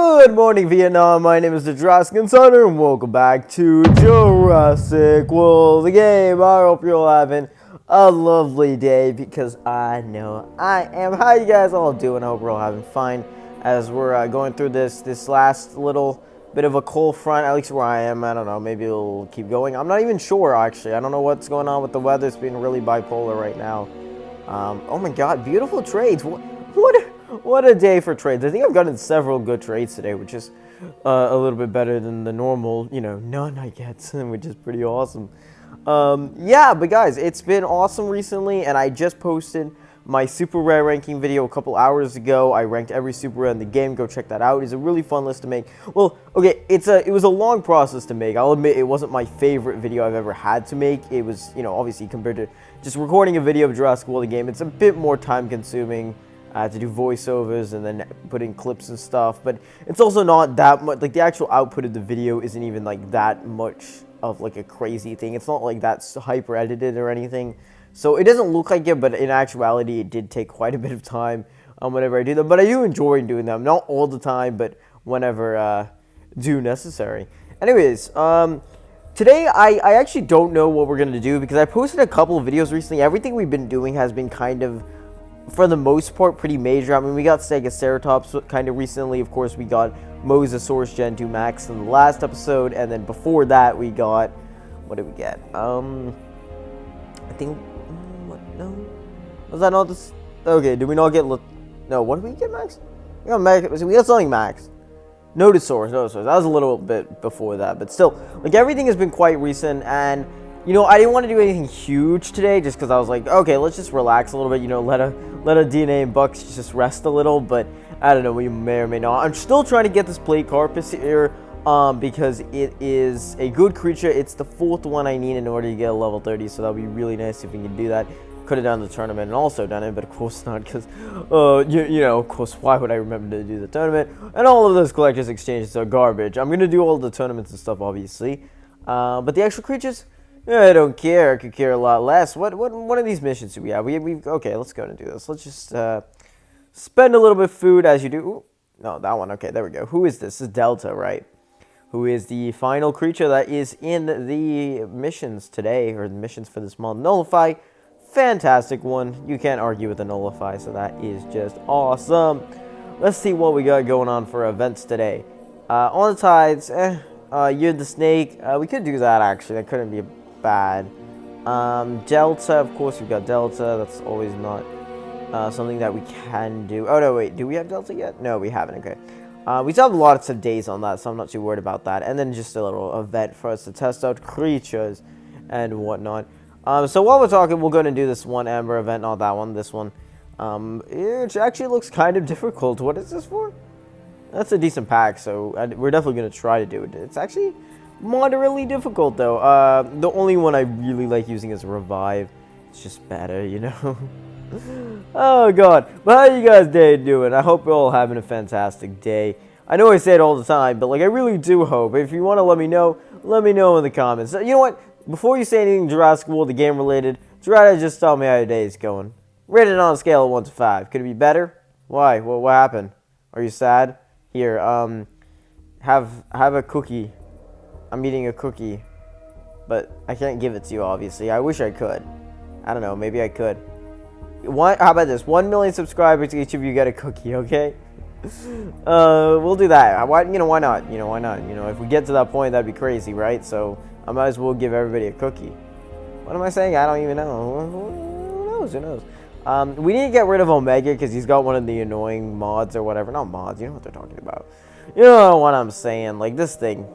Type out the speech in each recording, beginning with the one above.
Good morning, Vietnam. My name is the Jurassic Insider, and welcome back to Jurassic World, the game. I hope you're all having a lovely day, because I know I am. How you guys all doing? I hope we're all having fun as we're going through this last little bit of a cold front, at least where I am. I don't know, maybe it'll keep going. I'm not even sure, actually. I don't know what's going on with the weather. It's been really bipolar right now. Oh my god, beautiful trades. What a day for trades. I think I've gotten several good trades today, which is a little bit better than the normal, none I get, which is pretty awesome. Yeah, but guys, it's been awesome recently, and I just posted my super rare ranking video a couple hours ago. I ranked every super rare in the game. Go check that out. It's a really fun list to make. Well, okay, it was a long process to make. I'll admit it wasn't my favorite video I've ever had to make. It was, obviously compared to just recording a video of Jurassic World, the game, it's a bit more time consuming. To do voiceovers and then put in clips and stuff, but it's also not that much, like the actual output of the video isn't even like that much of like a crazy thing. It's not like that's hyper edited or anything, so it doesn't look like it, but in actuality it did take quite a bit of time whenever I do them. But I do enjoy doing them, not all the time, but whenever do necessary. Anyways, today I actually don't know what we're gonna do, because I posted a couple of videos recently. Everything we've been doing has been kind of, for the most part, pretty major. I mean, we got Stegoceratops kind of recently. Of course, we got Mosasaurus Gen 2 Max in the last episode, and then before that, we got, what did we get? I think, what, no? Was that not this? Okay, did we not get, no, what did we get, Max? We got something Max. Nodosaurus. That was a little bit before that, but still, like, everything has been quite recent, and I didn't want to do anything huge today, just because I was like, okay, let's just relax a little bit, let a DNA and Bucks just rest a little. But I don't know, we may or may not. I'm still trying to get this plate carpus here, because it is a good creature. It's the 4th one I need in order to get a level 30, so that would be really nice if we can do that. Could have done the tournament and also done it, but of course not, because, of course, why would I remember to do the tournament? And all of those collector's exchanges are garbage. I'm going to do all the tournaments and stuff, obviously. But the actual creatures, I don't care. I could care a lot less. What of these missions do we have? Okay, let's go and do this. Let's just spend a little bit of food as you do. Ooh, no, that one. Okay, there we go. Who is this? This is Delta, right? Who is the final creature that is in the missions today, or the missions for this month? Nullify. Fantastic one. You can't argue with the Nullify, so that is just awesome. Let's see what we got going on for events today. On the Tides, you're the snake. We could do that, actually. That couldn't be bad. Delta, of course, we've got Delta. That's always not something that we can do. Oh no, wait, do we have Delta yet? No, we haven't. Okay, we still have lots of days on that, so I'm not too worried about that. And then just a little event for us to test out creatures and whatnot. So while we're talking, we're going to do this one Amber event, not that one, this one. It actually looks kind of difficult. What is this for? That's a decent pack, so we're definitely going to try to do it. It's actually moderately difficult, though. The only one I really like using is Revive. It's just better, Oh, God. But how you guys doing? I hope you're all having a fantastic day. I know I say it all the time, but, like, I really do hope. If you want to let me know in the comments. You know what? Before you say anything Jurassic World, the game related, try to just tell me how your day is going. Rate it on a scale of 1 to 5. Could it be better? Why? What happened? Are you sad? Here, have a cookie. I'm eating a cookie, but I can't give it to you, obviously. I wish I could. I don't know, maybe I could. How about this? 1 million subscribers, each of you get a cookie, okay? We'll do that. Why not? Why not? If we get to that point, that'd be crazy, right? So I might as well give everybody a cookie. What am I saying? I don't even know. Who knows? We need to get rid of Omega, because he's got one of the annoying mods or whatever. Not mods, you know what they're talking about. You know what I'm saying, like this thing.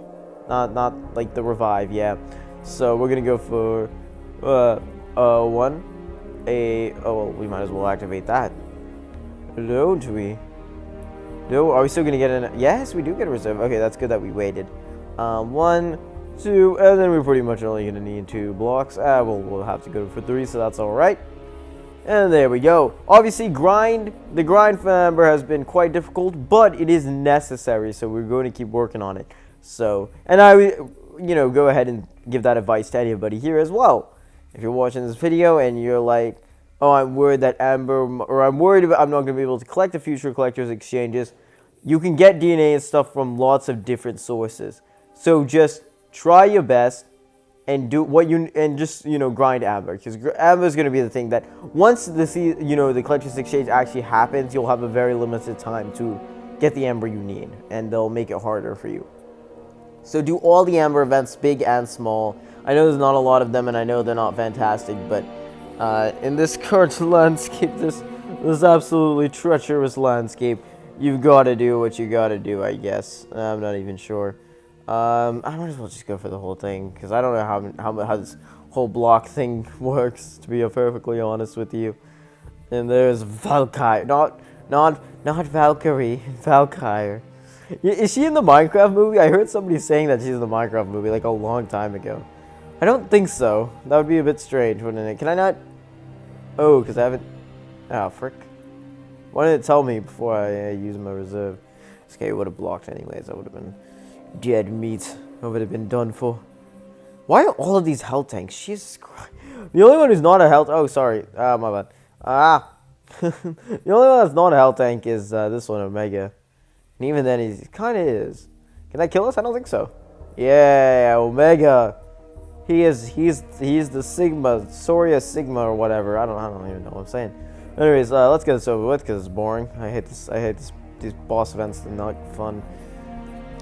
Not like the Revive, yeah. So we're gonna go for oh well, we might as well activate that. Don't we? No, are we still gonna get an? Yes, we do get a reserve. Okay, that's good that we waited. 1, 2, and then we're pretty much only gonna need 2 blocks. We'll have to go for 3, so that's all right. And there we go. Obviously, the grind for Amber has been quite difficult, but it is necessary, so we're going to keep working on it. So, and I, go ahead and give that advice to anybody here as well. If you're watching this video and you're like, oh, I'm worried that Amber, or I'm worried about I'm not going to be able to collect the future collector's exchanges, you can get DNA and stuff from lots of different sources. So just try your best and do what you and just grind amber, because amber is going to be the thing that once the collector's exchange actually happens, you'll have a very limited time to get the amber you need, and they'll make it harder for you. So do all the amber events, big and small. I know there's not a lot of them, and I know they're not fantastic, but in this current landscape, this absolutely treacherous landscape, you've got to do what you got to do, I guess. I'm not even sure. I might as well just go for the whole thing, because I don't know how this whole block thing works, to be perfectly honest with you. And there's Valkyrie, not Valkyrie, Valkyrie. Is she in the Minecraft movie? I heard somebody saying that she's in the Minecraft movie like a long time ago. I don't think so. That would be a bit strange, wouldn't it? Can I not? Oh, because I haven't. Oh, frick. Why didn't it tell me before I use my reserve? Okay, it would have blocked anyways. I would have been dead meat. I would have been done for. Why are all of these health tanks? Jesus Christ. The only one who's not a health. Oh, sorry. Ah, my bad. The only one that's not a health tank is this one, Omega. And even then, he kind of is. Can that kill us? I don't think so. Yeah, Omega. He's the Sigma, Soria Sigma or whatever. I don't even know what I'm saying. Anyways, let's get this over with because it's boring. I hate these boss events. They're not fun.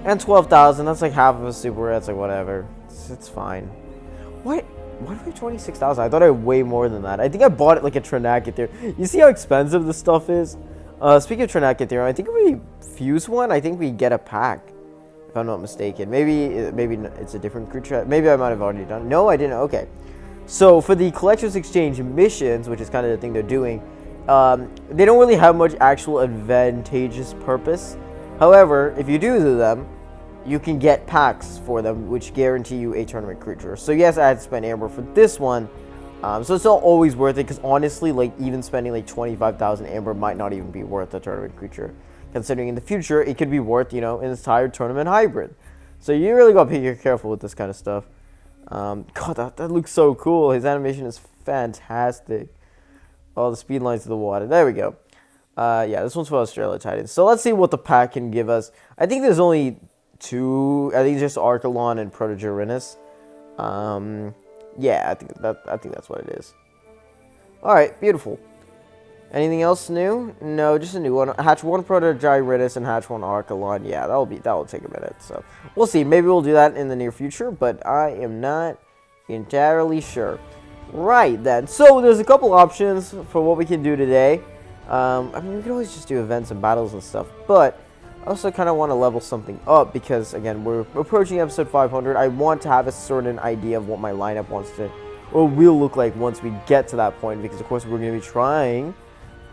And 12,000. That's like half of a super rare. It's like whatever. It's fine. What? Why do I have 26,000? I thought I had way more than that. I think I bought it like a Trinacothere. You see how expensive this stuff is? Speaking of Trinacothere, I think if we fuse one, I think we get a pack. If I'm not mistaken. Maybe it's a different creature. Maybe I might have already done it. No, I didn't. Okay. So for the Collector's Exchange missions, which is kind of the thing they're doing, they don't really have much actual advantageous purpose. However, if you do them, you can get packs for them, which guarantee you a tournament creature. So yes, I had to spend amber for this one. So it's not always worth it, because honestly, like even spending like 25,000 amber might not even be worth a tournament creature. Considering in the future, it could be worth, an entire tournament hybrid. So you really gotta be careful with this kind of stuff. God, that looks so cool. His animation is fantastic. Oh, the speed lines to the water. There we go. Yeah, this one's for Australia Titans. So let's see what the pack can give us. I think there's only two. I think just Archelon and Protojurinus. Yeah, I think that's what it is. All right, beautiful. Anything else new? No, just a new one. Hatch 1 Protojurinus and hatch 1 Archelon. Yeah, that'll take a minute. So we'll see. Maybe we'll do that in the near future, but I am not entirely sure. Right then. So there's a couple options for what we can do today. I mean, we can always just do events and battles and stuff, but I also kind of want to level something up because, again, we're approaching episode 500. I want to have a certain idea of what my lineup wants to, or will look like once we get to that point, because, of course, we're going to be trying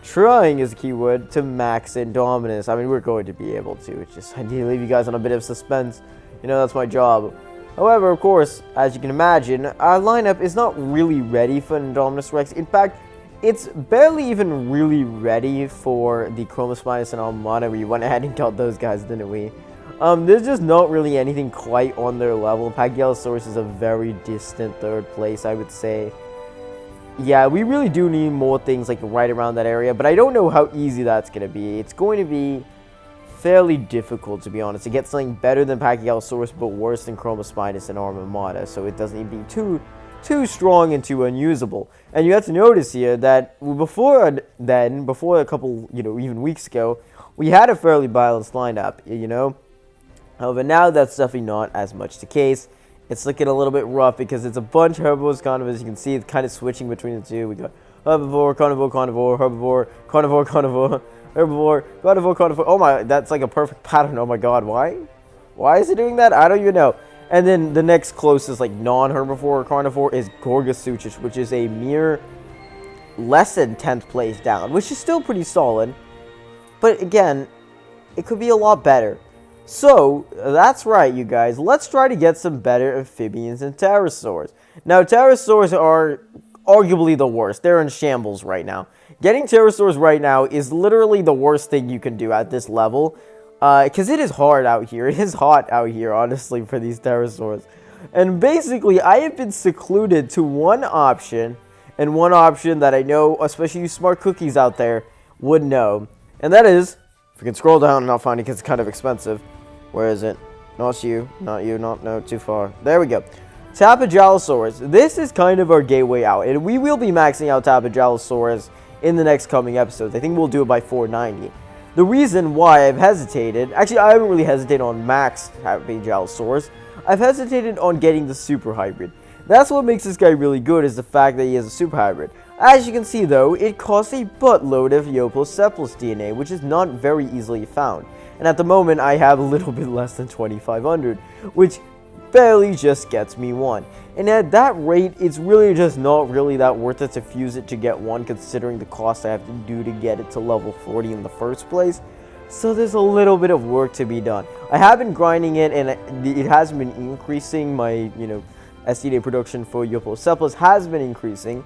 is the key word, to max Indominus. I mean, we're going to be able to. It's just, I need to leave you guys on a bit of suspense. That's my job. However, of course, as you can imagine, our lineup is not really ready for Indominus Rex. In fact, it's barely even really ready for the Chromospinus and Armada. We went ahead and got those guys, didn't we? There's just not really anything quite on their level. Pagalosaurus is a very distant third place, I would say. Yeah, we really do need more things like right around that area, but I don't know how easy that's going to be. It's going to be fairly difficult, to be honest, to get something better than Pagalosaurus, but worse than Chromospinus and Armada, so it doesn't even be too strong and too unusable. And you have to notice here that before a couple, even weeks ago, we had a fairly balanced lineup, However, now that's definitely not as much the case. It's looking a little bit rough because it's a bunch of herbivores, carnivores. You can see it's kind of switching between the two. We got herbivore, carnivore, carnivore, herbivore, carnivore, carnivore, herbivore, carnivore, carnivore. Oh my, that's like a perfect pattern. Oh my god, why? Why is it doing that? I don't even know. And then the next closest, like, non-herbivore or carnivore is DIPLOSUCHUS, which is a mere less than 10th place down, which is still pretty solid. But again, it could be a lot better. So, that's right, you guys. Let's try to get some better amphibians and pterosaurs. Now, pterosaurs are arguably the worst. They're in shambles right now. Getting pterosaurs right now is literally the worst thing you can do at this level. Because it is hard out here. It is hot out here, honestly, for these pterosaurs. And basically, I have been secluded to one option, and one option that I know, especially you smart cookies out there, would know. And that is If we can scroll down and I'll find it because it's kind of expensive. Where is it? Not you, no, too far. There we go. Tapajalosaurus. This is kind of our gateway out, and we will be maxing out Tapajalosaurus in the next coming episodes. I think we'll do it by 490. The reason why I've hesitated, actually I haven't really hesitated on max Tapajalosaurus. I've hesitated on getting the super hybrid. That's what makes this guy really good, is the fact that he has a super hybrid. As you can see though, it costs a buttload of DIPLOSUCHUS DNA, which is not very easily found. And at the moment I have a little bit less than 2,500, which barely just gets me one. And at that rate, it's really just not really that worth it to fuse it to get one, considering the cost I have to do to get it to level 40 in the first place. So there's a little bit of work to be done. I have been grinding it, and it has been increasing. My, SDA production for DIPLOSUCHUS has been increasing.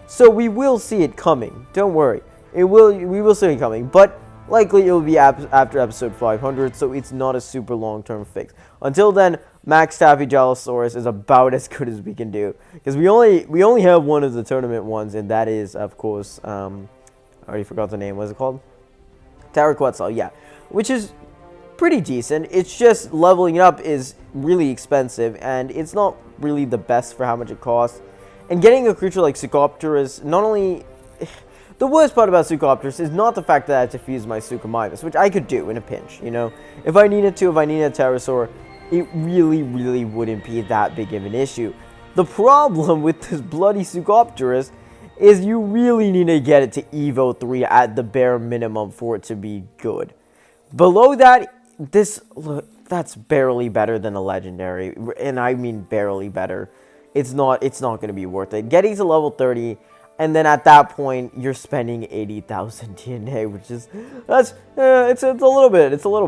So we will see it coming. Don't worry. We will see it coming. But likely it will be after episode 500, so it's not a super long-term fix. Until then, Max Tapajalosaurus is about as good as we can do, because we only have one of the tournament ones, and that is, of course, I already forgot the name. What is it called? Terraquetzal, yeah, which is pretty decent. It's just leveling it up is really expensive, and it's not really the best for how much it costs. And getting a creature like Suchopterus, not only... The worst part about Suchopterus is not the fact that I have to fuse my Suchomimus, which I could do in a pinch, If I needed to, if I needed a Pterosaur, it really wouldn't be that big of an issue. The problem with this bloody Suchopterus is you really need to get it to Evo 3 at the bare minimum for it to be good. Below that, that's barely better than a legendary, and I mean barely better. It's not going to be worth it. Getting to level 30, and then at that point, you're spending 80,000 DNA, which is, it's a little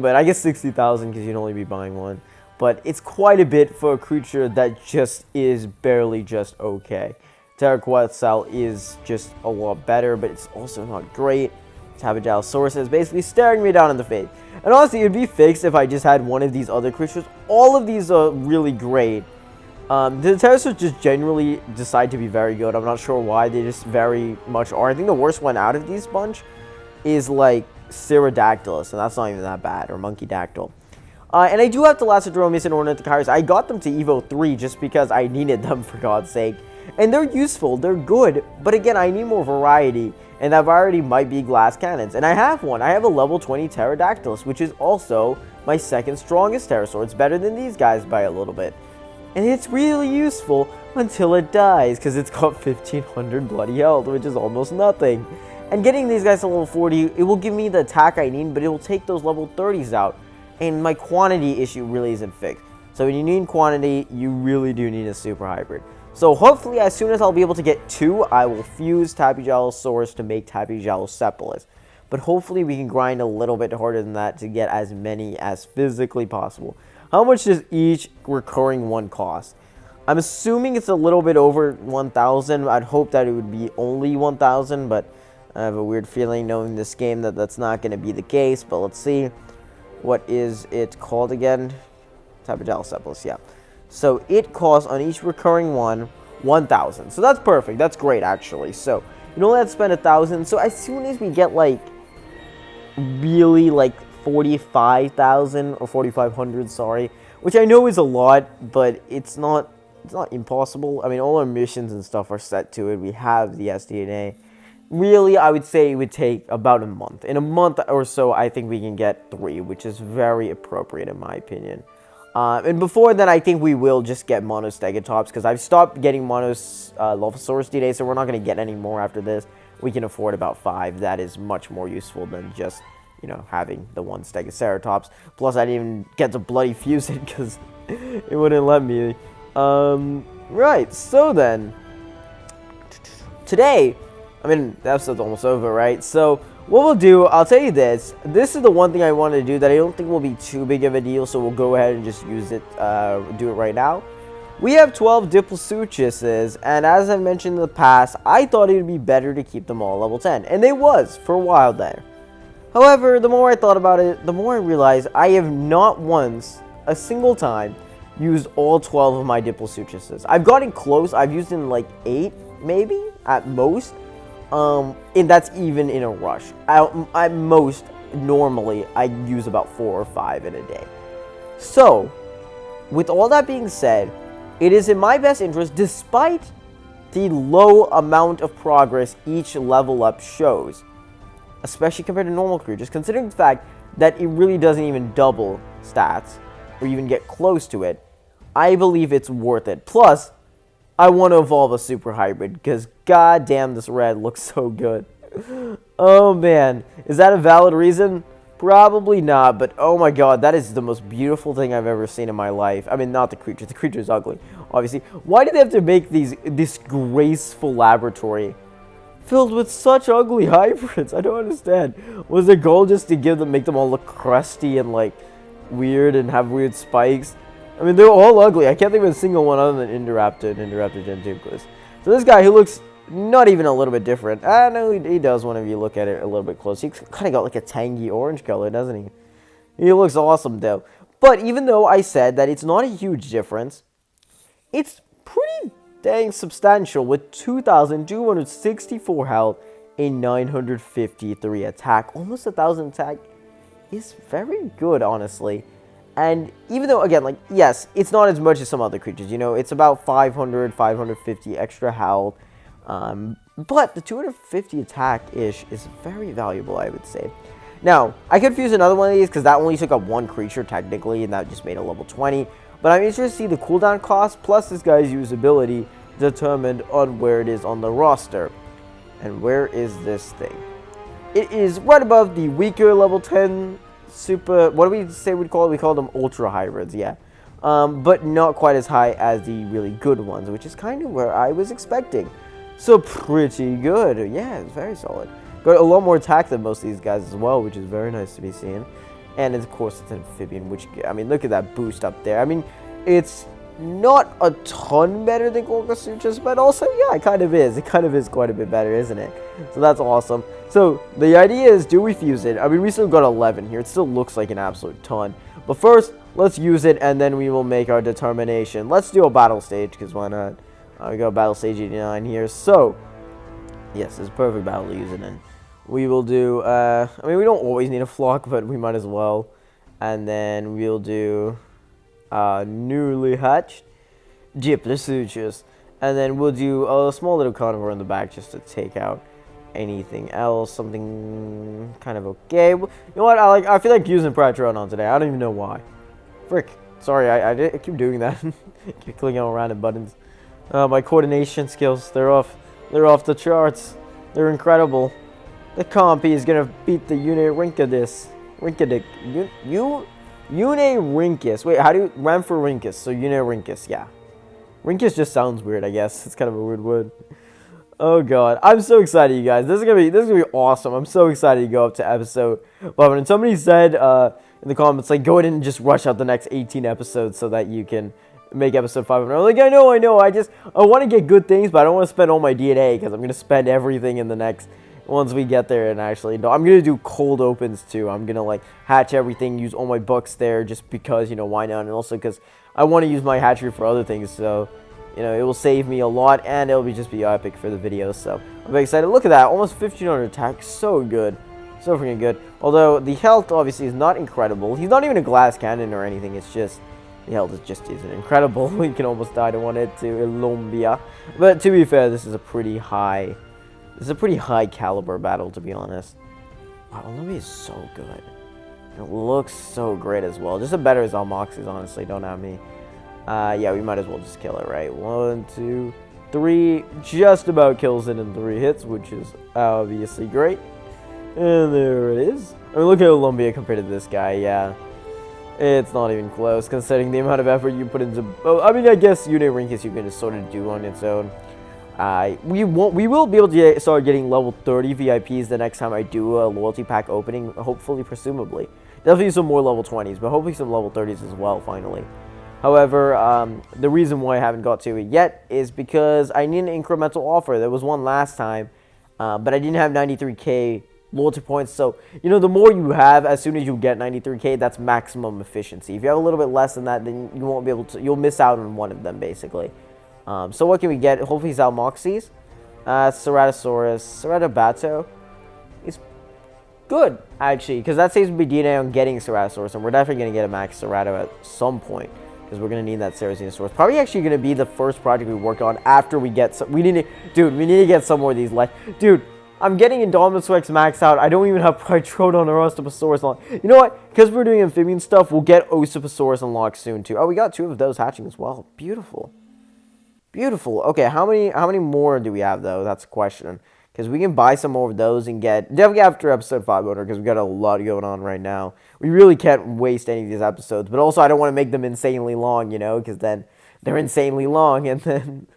bit. I guess 60,000 because you'd only be buying one. But it's quite a bit for a creature that just is barely just okay. Terraquetzal is just a lot better, but it's also not great. Tapajalosaurus is basically staring me down in the face. And honestly, it would be fixed if I just had one of these other creatures. All of these are really great. The pterosaurs just generally decide to be very good. I'm not sure why, they just very much are. I think the worst one out of these bunch is like Pterodactylus, and that's not even that bad, or Monkeydactyl. And I do have Thalassodromeus and Ornithochirus. I got them to Evo 3 just because I needed them, for God's sake. And they're useful, they're good, but again, I need more variety, and that variety might be glass cannons. And I have one. I have a level 20 Pterodactylus, which is also my second strongest pterosaur. It's better than these guys by a little bit. And it's really useful until it dies, because it's got 1,500 bloody health, which is almost nothing. And getting these guys to level 40, it will give me the attack I need, but it will take those level 30s out. And my quantity issue really isn't fixed. So when you need quantity, you really do need a super hybrid. So hopefully, as soon as I'll be able to get 2, I will fuse Tapajalosaurus to make Tapajalocephalus. But hopefully we can grind a little bit harder than that to get as many as physically possible. How much does each recurring one cost? I'm assuming it's a little bit over 1,000. I'd hope that it would be only 1,000, but I have a weird feeling knowing this game that that's not going to be the case. But let's see. What is it called again? Tapajalocephalus, yeah. So it costs on each recurring one 1,000. So that's perfect. That's great, actually. So you only have to spend 1,000. So as soon as we get like really like 45,000 or 4,500, sorry, which I know is a lot, but it's not impossible. I mean, all our missions and stuff are set to it. We have the SDNA. Really, I would say it would take about a month. In a month or so, I think we can get 3, which is very appropriate in my opinion. And before then, I think we will just get Monostegatops, because I've stopped getting Lophosaurus DNA, so we're not going to get any more after this. We can afford about 5. That is much more useful than just, having the one Stegoceratops. Plus, I didn't even get to bloody fuse it, because it wouldn't let me. Right, so then, today, I mean, the episode's almost over, right? So, what we'll do, I'll tell you this. This is the one thing I wanted to do that I don't think will be too big of a deal, so we'll go ahead and just use it, do it right now. We have 12 DIPLOSUCHUses, and as I mentioned in the past, I thought it would be better to keep them all level 10, and they was for a while there. However, the more I thought about it, the more I realized I have not once, a single time, used all 12 of my DIPLOSUCHUses. I've gotten close. I've used in like 8, maybe, at most. And that's even in a rush. At most, normally I use about 4 or 5 in a day. So, with all that being said, it is in my best interest, despite the low amount of progress each level up shows, especially compared to normal creatures, considering the fact that it really doesn't even double stats, or even get close to it, I believe it's worth it. Plus, I want to evolve a super hybrid, because goddamn this red looks so good. Oh man, is that a valid reason? Probably not, but oh my god, that is the most beautiful thing I've ever seen in my life. I mean, not the creature is ugly, obviously. Why did they have to make this graceful laboratory filled with such ugly hybrids? I don't understand. Was their goal just to make them all look crusty and like weird and have weird spikes? I mean, they're all ugly. I can't think of a single one other than Indoraptor and Indoraptor Gen 2. So this guy, he looks not even a little bit different. I know he does whenever you look at it a little bit close. He's kind of got like a tangy orange color, doesn't he? He looks awesome, though. But even though I said that it's not a huge difference, it's pretty dang substantial with 2,264 health and 953 attack. Almost 1,000 attack is very good, honestly. And even though, again, like, yes, it's not as much as some other creatures, you know, it's about 500, 550 extra health. But the 250 attack-ish is very valuable, I would say. Now, I could fuse another one of these because that only took up one creature, technically, and that just made it level 20. But I'm interested to see the cooldown cost, plus this guy's usability, determined on where it is on the roster. And where is this thing? It is right above the weaker level 10 super, what do we say we'd call it? We call them ultra hybrids, yeah. But not quite as high as the really good ones, which is kind of where I was expecting. So pretty good. Yeah, it's very solid. Got a lot more attack than most of these guys as well, which is very nice to be seen. And of course it's an amphibian, which, I mean, look at that boost up there. I mean, it's not a ton better than DIPLOSUCHUS, but also, yeah, it kind of is. It kind of is quite a bit better, isn't it? So that's awesome. So the idea is, do we fuse it? I mean, we still got 11 here. It still looks like an absolute ton. But first, let's use it, and then we will make our determination. Let's do a battle stage, because why not? We got battle stage 89 here. So, yes, it's a perfect battle to use it in. We will do, I mean, we don't always need a flock, but we might as well. And then we'll do newly hatched DIPLOSUCHUS. And then we'll do a small little carnivore in the back just to take out anything else. Something kind of okay. You know what? I feel like using Pratron on today. I don't even know why. Frick. Sorry, I keep doing that. Keep clicking on random buttons. My coordination skills, they're off the charts. They're incredible. The compy is gonna beat the Unirincus. Unirincus. Wait, how do you Ramphorhynchus? So Unirincus, yeah. Rincus just sounds weird, I guess. It's kind of a weird word. Oh god, I'm so excited, you guys. This is gonna be awesome. I'm so excited to go up to episode 11. And somebody said in the comments, like, go ahead and just rush out the next 18 episodes so that you can make episode 500. I'm like, I know. I want to get good things, but I don't want to spend all my DNA because I'm going to spend everything in the next, once we get there. And actually, no, I'm going to do cold opens too. I'm going to like hatch everything, use all my books there just because, you know, why not? And also because I want to use my hatchery for other things. So, you know, it will save me a lot and it'll just be epic for the video. So I'm very excited. Look at that. Almost 1500 attack. So good. So freaking good. Although the health obviously is not incredible. He's not even a glass cannon or anything. It's just, the health just isn't incredible. We can almost die to 1 hit to Olombia. But to be fair, this is a pretty high caliber battle, to be honest. Wow, Olombia is so good. It looks so great as well. Just as better as Almoxes, honestly. Don't have me. Yeah, we might as well just kill it, right? 1, 2, 3. Just about kills it in 3 hits, which is obviously great. And there it is. I mean, look at Olombia compared to this guy, yeah. It's not even close, considering the amount of effort you put into... Oh, I mean, I guess Unirincus you can just sort of do on its own. We will be able to start getting level 30 VIPs the next time I do a loyalty pack opening, hopefully, presumably. Definitely some more level 20s, but hopefully some level 30s as well, finally. However, the reason why I haven't got to it yet is because I need an incremental offer. There was one last time, but I didn't have 93k loyalty points. So, you know, the more you have, as soon as you get 93k, that's maximum efficiency. If you have a little bit less than that, then you won't be able to, you'll miss out on one of them, basically. So what can we get? Hopefully it's Almoxes. Ceratosaurus. Ceratobato. Good, actually, because that saves me DNA on getting Ceratosaurus, and we're definitely going to get a Max Cerato at some point, because we're going to need that Ceratosaurus. Probably actually going to be the first project we work on after we get some. We need to get some more of these. Dude, I'm getting Indominus Rex maxed out. I don't even have Protrodon or Osteosaurus unlocked. You know what? Because we're doing amphibian stuff, we'll get Osteosaurus unlocked soon, too. Oh, we got 2 of those hatching as well. Beautiful. Beautiful. Okay, how many more do we have, though? That's a question. Because we can buy some more of those and get... Definitely after episode 500, because we got a lot going on right now. We really can't waste any of these episodes. But also, I don't want to make them insanely long, you know? Because then they're insanely long. And then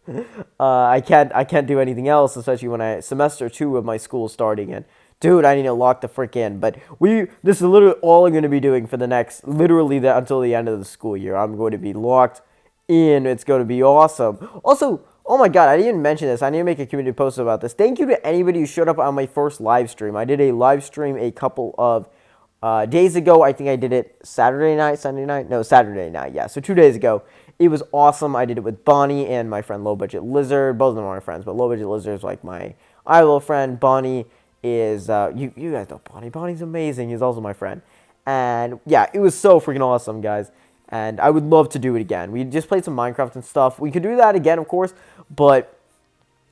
I can't do anything else, especially when semester 2 of my school is starting. And, dude, I need to lock the frick in. But this is literally all I'm going to be doing for the next... Literally until the end of the school year. I'm going to be locked in. It's going to be awesome. Also... Oh my god, I didn't even mention this. I need to make a community post about this. Thank you to anybody who showed up on my first live stream. I did a live stream a couple of days ago. I think I did it Saturday night, Sunday night? No, Saturday night, yeah. So 2 days ago. It was awesome. I did it with Bonnie and my friend Low Budget Lizard. Both of them are my friends, but Low Budget Lizard is like my ILO friend. Bonnie is, you guys know Bonnie. Bonnie's amazing. He's also my friend. And yeah, it was so freaking awesome, guys. And I would love to do it again. We just played some Minecraft and stuff. We could do that again, of course. But,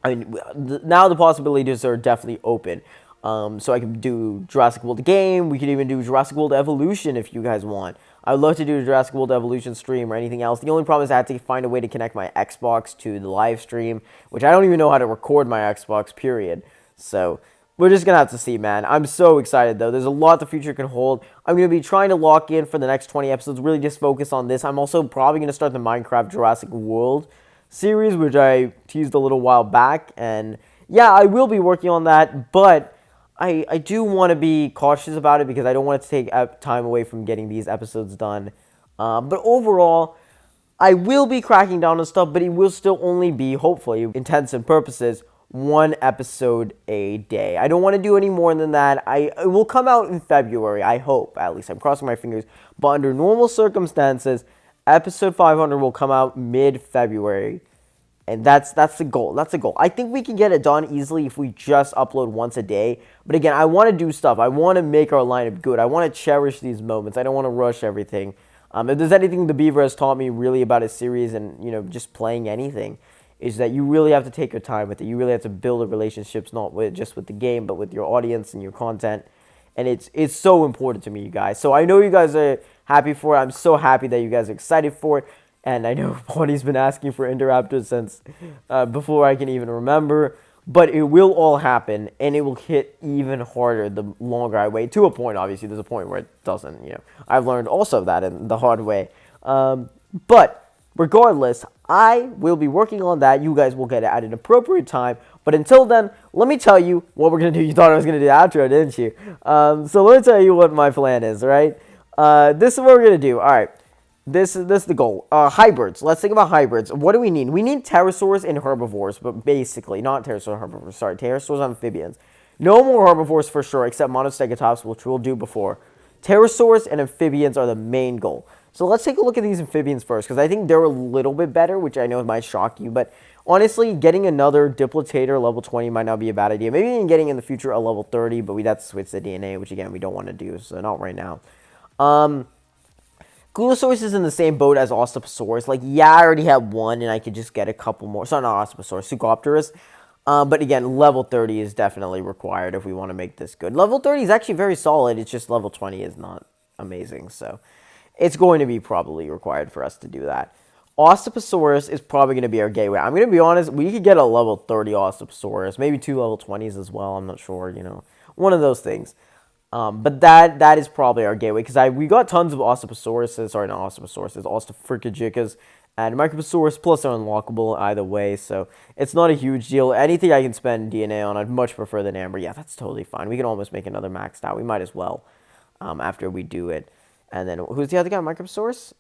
I mean, now the possibilities are definitely open. So I can do Jurassic World game. We could even do Jurassic World Evolution if you guys want. I would love to do a Jurassic World Evolution stream or anything else. The only problem is I have to find a way to connect my Xbox to the live stream, which I don't even know how to record my Xbox, period. So... we're just going to have to see, man. I'm so excited, though. There's a lot the future can hold. I'm going to be trying to lock in for the next 20 episodes, really just focus on this. I'm also probably going to start the Minecraft Jurassic World series, which I teased a little while back. And, yeah, I will be working on that, but I do want to be cautious about it because I don't want it to take time away from getting these episodes done. But overall, I will be cracking down on stuff, but it will still only be, hopefully, intents and purposes, 1 episode a day. I don't want to do any more than that. It will come out in February, I hope, at least. I'm crossing my fingers. But under normal circumstances, episode 500 will come out mid-February. And that's the goal. That's the goal. I think we can get it done easily if we just upload once a day. But again, I want to do stuff. I want to make our lineup good. I want to cherish these moments. I don't want to rush everything. If there's anything the Beaver has taught me really about his series and, you know, just playing anything, is that you really have to take your time with it. You really have to build a relationships, not just with the game, but with your audience and your content. And it's so important to me, you guys. So I know you guys are happy for it. I'm so happy that you guys are excited for it. And I know Bonnie's been asking for Interrupters since before I can even remember. But it will all happen, and it will hit even harder the longer I wait. To a point, obviously. There's a point where it doesn't, you know. I've learned also that in the hard way. But regardless, I will be working on that. You guys will get it at an appropriate time. But until then, let me tell you what we're going to do. You thought I was going to do the outro, didn't you? So let me tell you what my plan is, right? This is what we're going to do. All right. This is the goal. Hybrids. Let's think about hybrids. What do we need? We need pterosaurs and herbivores, but basically, not pterosaurs and herbivores. Sorry, pterosaurs and amphibians. No more herbivores for sure, except monostegotops, which we'll do before. Pterosaurs and amphibians are the main goal. So let's take a look at these amphibians first, because I think they're a little bit better, which I know might shock you. But honestly, getting another Diplotator level 20 might not be a bad idea. Maybe even getting in the future a level 30, but we'd have to switch the DNA, which again, we don't want to do, so not right now. Glutosaurus is in the same boat as Osteosaurus. Like, yeah, I already have one, and I could just get a couple more. Sorry, not Osteosaurus, Suchopterus. But again, level 30 is definitely required if we want to make this good. Level 30 is actually very solid. It's just level 20 is not amazing, so it's going to be probably required for us to do that. Osteosaurus is probably going to be our gateway. I'm going to be honest, we could get a level 30 Osteosaurus, maybe 2 level 20s as well. I'm not sure, you know, one of those things. But that is probably our gateway, because we got tons of Osteopsauruses, sorry, not Osteopsauruses, Ostafrikajicas, and Microposaurus plus are unlockable either way, so it's not a huge deal. Anything I can spend DNA on, I'd much prefer than Amber. Yeah, that's totally fine. We can almost make another maxed out. We might as well, after we do it. And then, who's the other guy? Microposaurus?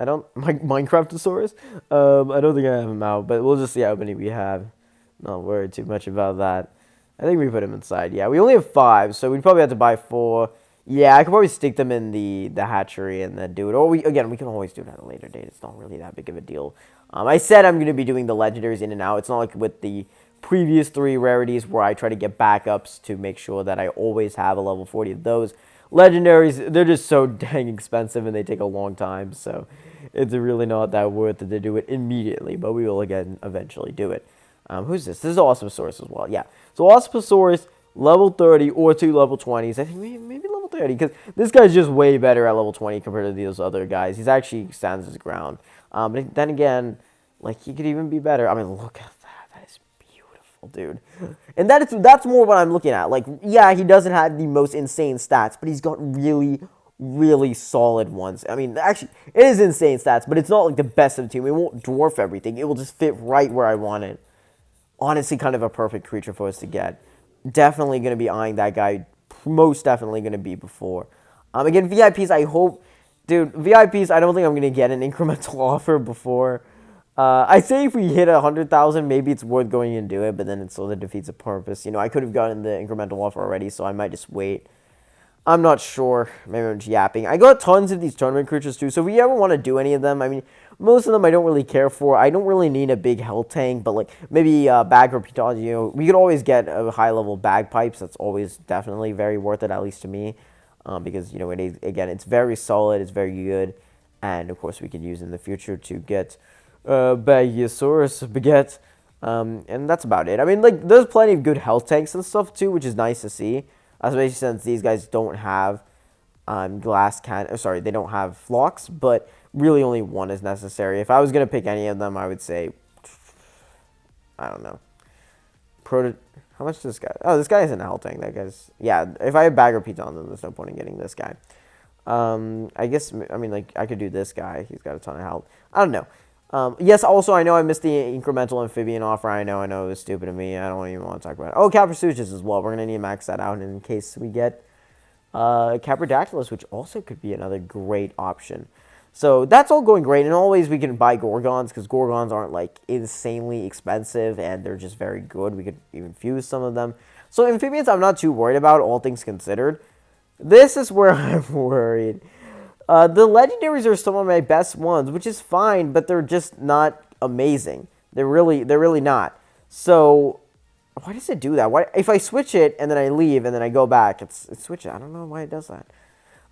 Minecraftosaurus? I don't think I have him out, but we'll just see how many we have. Not worried too much about that. I think we put him inside. Yeah, we only have 5, so we'd probably have to buy 4. Yeah, I could probably stick them in the hatchery and then do it. Or, we can always do it at a later date. It's not really that big of a deal. I said I'm going to be doing the legendaries in and out. It's not like with the previous 3 rarities where I try to get backups to make sure that I always have a level 40 of those. Legendaries, they're just so dang expensive and they take a long time, so it's really not that worth it to do it immediately, but we will again eventually do it. Who's this? This is Ospisaurus as well, yeah. So Ospisaurus, level 30 or 2 level 20s. I think maybe level 30 because this guy's just way better at level 20 compared to those other guys. He's actually stands his ground. But then again, like, he could even be better. I mean, look at that. That is beautiful, dude. And that's more what I'm looking at. Like, yeah, he doesn't have the most insane stats, but he's got really, really solid ones. I mean, actually, it is insane stats, but it's not like the best of the team. It won't dwarf everything. It will just fit right where I want it. Honestly, kind of a perfect creature for us to get. Definitely going to be eyeing that guy. Most definitely going to be before. Again, VIPs, I hope... Dude, VIPs, I don't think I'm going to get an incremental offer before. I say if we hit 100,000, maybe it's worth going and do it, but then it sort of defeats the purpose. You know, I could have gotten the incremental offer already, so I might just wait. I'm not sure. Maybe I'm just yapping. I got tons of these tournament creatures too, so if we ever want to do any of them, I mean, most of them I don't really care for. I don't really need a big health tank, but like maybe bag reputation. You know, we could always get a high-level bagpipes. That's always definitely very worth it, at least to me, because, you know, it is, again, it's very solid, it's very good, and of course we can use in the future to get Bagiosaurus Baguette, and that's about it. I mean, like, there's plenty of good health tanks and stuff too, which is nice to see. Especially since these guys don't have they don't have flocks, but really only one is necessary. If I was going to pick any of them, I would say, I don't know. How much does this guy? Oh, this guy isn't a health tank. That guy's, yeah, if I have bag repeats on them, there's no point in getting this guy. I guess, I mean, like, I could do this guy. He's got a ton of health. I don't know. Yes, also, I know I missed the incremental amphibian offer. I know it was stupid of me. I don't even want to talk about it. Oh, DIPLOSUCHUS as well. We're going to need to max that out in case we get Caprodactylus, which also could be another great option. So that's all going great. And always we can buy Gorgons because Gorgons aren't, like, insanely expensive and they're just very good. We could even fuse some of them. So amphibians I'm not too worried about, all things considered. This is where I'm worried. The legendaries are some of my best ones, which is fine, but they're just not amazing. They're really not. So, why does it do that? Why, if I switch it and then I leave and then I go back, it's switch it. I don't know why it does that.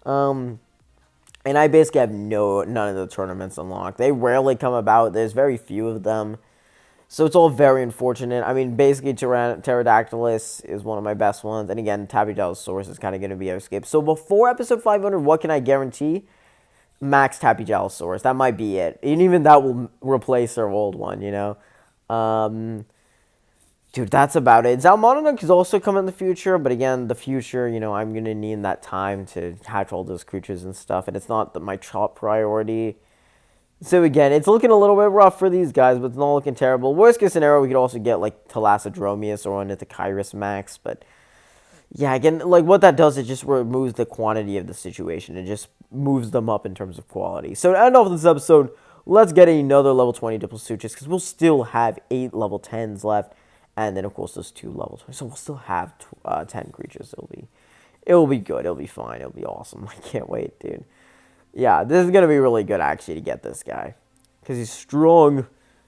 And I basically have none of the tournaments unlocked. They rarely come about. There's very few of them. So it's all very unfortunate. I mean, basically, Pterodactylus is one of my best ones. And again, Tapijalosaurus is kind of going to be our escape. So before episode 500, what can I guarantee? Max Tapijalosaurus. That might be it. And even that will replace our old one, you know? Dude, that's about it. Zalmonodonk is also coming in the future. But again, the future, you know, I'm going to need that time to hatch all those creatures and stuff. And it's not my top priority. So again, it's looking a little bit rough for these guys, but it's not looking terrible. Worst case scenario, we could also get like Thalassodromeus or Ornithokairos Max, but yeah, again, like what that does, it just removes the quantity of the situation. It just moves them up in terms of quality. So to end off this episode, let's get another level 20 DIPLOSUCHUS because we'll still have 8 level 10s left, and then of course those 2 level 20s. So we'll still have 10 creatures. It'll be good. It'll be fine. It'll be awesome. I can't wait, dude. Yeah, this is going to be really good, actually, to get this guy. Because he's strong.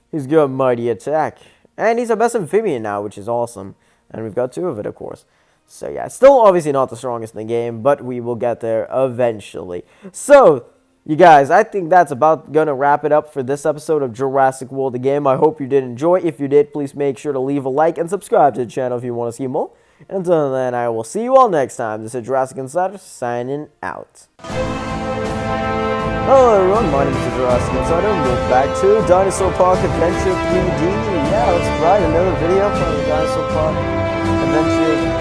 He's got mighty attack. And he's our best amphibian now, which is awesome. And we've got 2 of it, of course. So, yeah, still obviously not the strongest in the game, but we will get there eventually. So, you guys, I think that's about going to wrap it up for this episode of Jurassic World, the game. I hope you did enjoy. If you did, please make sure to leave a like and subscribe to the channel if you want to see more. And until then, I will see you all next time. This is Jurassic Insider, signing out. Hello everyone, my name is Jurassic Insider, and welcome back to Dinosaur Park Adventure 3D. Yeah, that's right, another video from the Dinosaur Park Adventure